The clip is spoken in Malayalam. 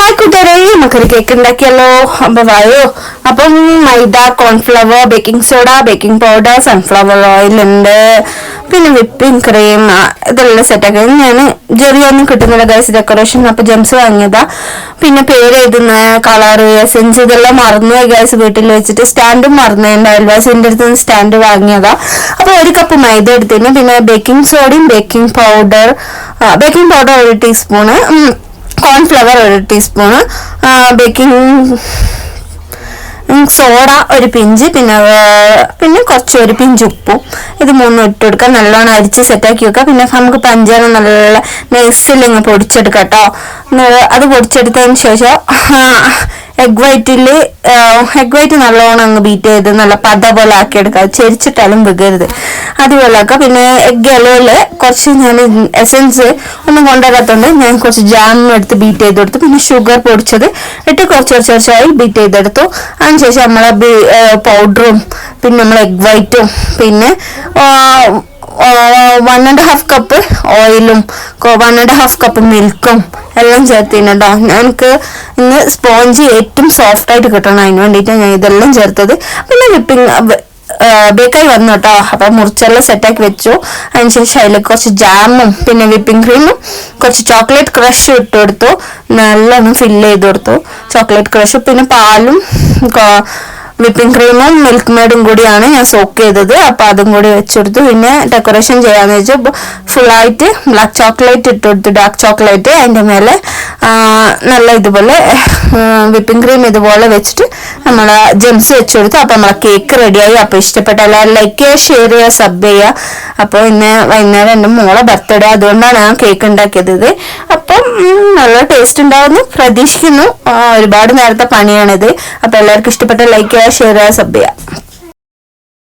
ഹായ് കൂട്ടുകാരെ, നമുക്കൊരു കേക്ക് ഉണ്ടാക്കിയല്ലോ. അപ്പൊ വായോ. അപ്പം മൈദ, cornflour, baking soda, baking powder, sunflower oil ഉണ്ട്, പിന്നെ വിപ്പിംഗ് ക്രീം, ഇതെല്ലാം സെറ്റാക്കി. ഞാൻ ജെറിയൊന്നും കിട്ടുന്നില്ല ഗൈസ് ഡെക്കറേഷൻ. അപ്പൊ ജെംസ് വാങ്ങിയതാ. പിന്നെ പേര് എഴുതുന്ന കളർ, എസെൻസ് ഇതെല്ലാം മറന്നുപോയി ഗൈസ്. വീട്ടിൽ വെച്ചിട്ട് സ്റ്റാൻഡും മറന്നുണ്ട്. അയൽവാസിന്റെ അടുത്ത് നിന്ന് സ്റ്റാൻഡ് വാങ്ങിയതാ. അപ്പൊ 1 കപ്പ് മൈദ എടുത്തിന്, പിന്നെ ബേക്കിംഗ് സോഡയും baking powder 1 teaspoon, cornflour 1 teaspoon, baking soda 1 pinch, പിന്നെ കുറച്ച് 1 പിഞ്ച് ഉപ്പും. ഇത് 3 ഇട്ട് കൊടുക്കാം. നല്ലോണം അരിച്ച് സെറ്റാക്കി വെക്കാം. പിന്നെ നമുക്ക് പഞ്ചാര നല്ല നൈസിൽ ഇങ്ങ് പൊടിച്ചെടുക്കാം കേട്ടോ. അത് പൊടിച്ചെടുത്തതിന് ശേഷം എഗ് വൈറ്റ് നല്ലോണം അങ്ങ് ബീറ്റ് ചെയ്ത് നല്ല പത പോലെ ആക്കിയെടുക്കുക. ചെരിച്ചിട്ടാലും വെക്കരുത്, അതുപോലെ ആക്കാം. പിന്നെ എഗ് യെല്ലോയില് കുറച്ച് ഞാൻ എസെൻസ് ഒന്നും കൊണ്ടുവരാത്തോണ്ട് ഞാൻ കുറച്ച് ജാം എടുത്ത് ബീറ്റ് ചെയ്ത് കൊടുത്തു. പിന്നെ ഷുഗർ പൊടിച്ചത് ഇട്ട് കുറച്ചായി ബീറ്റ് ചെയ്തെടുത്തു. അതിനുശേഷം നമ്മളെ പൗഡറും പിന്നെ നമ്മൾ എഗ് വൈറ്റും പിന്നെ 1.5 കപ്പ് ഓയിലും 1.5 കപ്പ് മിൽക്കും എല്ലാം ചേർത്തിട്ടോ. ഞങ്ങൾക്ക് ഇന്ന് സ്പോഞ്ച് ഏറ്റവും സോഫ്റ്റ് ആയിട്ട് കിട്ടണം, അതിന് വേണ്ടിയിട്ടാണ് ഞാൻ ഇതെല്ലാം ചേർത്തത്. പിന്നെ ബേക്കായി വന്നു കേട്ടോ. അപ്പൊ മുറിച്ചെല്ലാം സെറ്റാക്കി വെച്ചു. അതിനുശേഷം അതിൽ കുറച്ച് ജാമും പിന്നെ വിപ്പിംഗ് ക്രീമും കുറച്ച് ചോക്ലേറ്റ് ക്രഷും ഇട്ട് കൊടുത്തു. നല്ലോണം ഫില്ല് ചെയ്ത് കൊടുത്തു ചോക്ലേറ്റ് ക്രഷും. പിന്നെ പാലും വിപ്പിംഗ് ക്രീമും മിൽക്ക് മെയ്ഡും കൂടിയാണ് ഞാൻ സോക്ക് ചെയ്തത്. അപ്പൊ അതും കൂടി വെച്ചെടുത്തു. പിന്നെ ഡെക്കറേഷൻ ചെയ്യാന്ന് വെച്ചാൽ ഫുള്ളായിട്ട് ബ്ലാക്ക് ചോക്ലേറ്റ് ഇട്ട് കൊടുത്തു, ഡാർക്ക് ചോക്ലേറ്റ്. അതിന്റെ മേലെ നല്ല ഇതുപോലെ വിപ്പിംഗ് ക്രീം ഇതുപോലെ വെച്ചിട്ട് നമ്മളെ ജെംസ് വെച്ചെടുത്തു. അപ്പൊ നമ്മളെ കേക്ക് റെഡിയായി. അപ്പൊ ഇഷ്ടപ്പെട്ട എല്ലാവരും ലൈക്ക് ചെയ്യുക, ഷെയർ ചെയ്യുക, സബ് ചെയ്യുക. അപ്പോൾ ഇന്ന് വൈകുന്നേരം എൻ്റെ മോളെ ബർത്ത്ഡേ, അതുകൊണ്ടാണ് ഞാൻ കേക്ക് ഉണ്ടാക്കിയത്. അപ്പം നല്ല ടേസ്റ്റ് ഉണ്ടാവുമെന്ന് പ്രതീക്ഷിക്കുന്നു. ഒരുപാട് നേരത്തെ പണിയാണിത്. അപ്പൊ എല്ലാവർക്കും ഇഷ്ടപ്പെട്ട ലൈക്ക് ചെയ്യുക, ഷെയർ ചെയ്യുക, സബ് ചെയ്യുക.